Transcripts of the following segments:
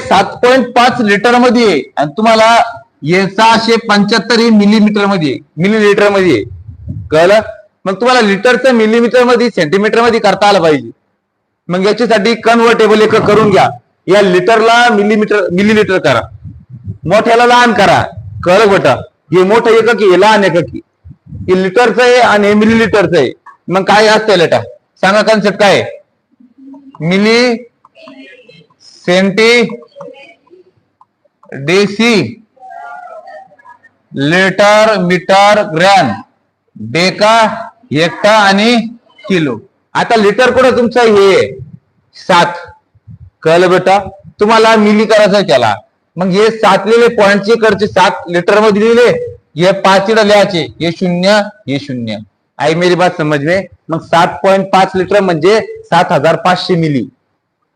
7.5 litre मध्ये आहे आणि तुम्हाला हे 675 हे मिलीमीटर मध्ये मिलीलीटर मध्ये कळलं. मग तुम्हाला लिटरचं मिलीमीटर मध्ये सेंटीमीटर मध्ये करता आलं पाहिजे. मग याच्यासाठी कन्व्हर्टेबल एक करून घ्या. या लिटरला मिलीलीटर करा, मोठ्याला लहान करा. कळलं बेटा. हे मोठं एकक हे लहान एकक हे लिटरचं आहे आणि हे मिलीलीटरचं आहे. मग काय असतं बेटा सांगा कन्सेप्ट काय? Milli centi deci litre metre gram deca hecto आणि किलो. आता लिटर कुठं तुमचं हे 7. कळलं बेटा. तुम्हाला मिली करायचं आहे त्याला. मग हे 7 लिहिले पॉईंटचे कडचे 7 लिटर मध्ये लिहिले. हे 5 इकडे लिहायचे. हे 0 हे 0. आई मेरी बात समझ में. मग 7.5 लिटर म्हणजे 7500 मिली.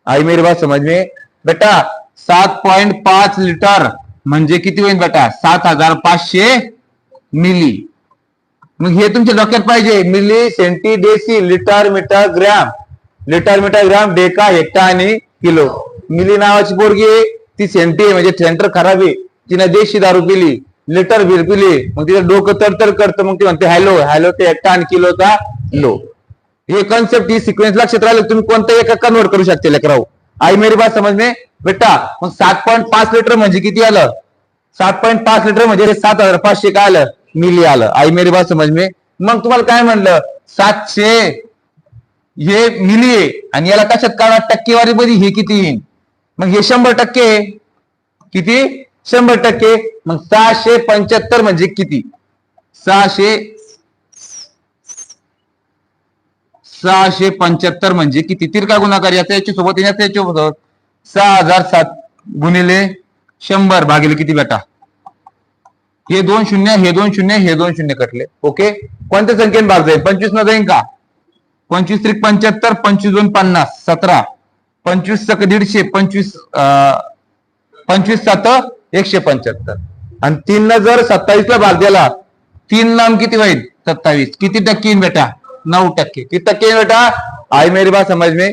आई मेरी बात समझ में बेटा. 7.5 लिटर म्हणजे किती होईल बेटा? 7500 मिली. मग हे तुमच्या डोक्यात पाहिजे. Milli centi deci litre metre gram deca hecto आणि किलो. मिली नावाची पोरगी आहे ती सेंटी आहे म्हणजे सेंटर खराब आहे. तिने देशी दारू पिली, लिटर बीर पिली, मग तिचं डोकं तर करतं. मग ती म्हणते हॅलो ते हेक्टा आणि किलोचा लो. हे कॉन्सेप्ट ही सिक्वेन्स लक्षात राहिलं तुम्ही कोणतं एक कन्वर्ट करू शकते लेकराव. आई मेरी बात समझ में बेटा. मग 7.5 लिटर म्हणजे किती आलं? 7.5 लिटर म्हणजे 7500 काय आलं? मिली आलं. आई मेरी बात समझ में. मग तुम्हाला काय म्हणलं? 700 हे मिली आहे आणि याला कशात काढा? टक्केवारी मध्ये हे किती येईल? मग हे 100% किती? 100%. मग 675 म्हणजे किती? 675 म्हणजे किती? तिरका गुणाकार याचा याच्या सोबत याच्या सोबत 6007 गुणिले 100 भागिले किती बेटा? हे 2 शून्य हे 2 शून्य हे 2 शून्य कटले. ओके. कोणत्या संख्येने भाग जाईल? 25 न जाईल का? 25 त्रिक 75 25 2 50 17 25 सक 150 25 7 175 आणि 3 न जर 27 ला भाग दिला 3 नाम किती होईल? 27. किती टक्के येईल बेटा? 9%. किती टक्के येईल बेटा? आई मेरी बात समझ में.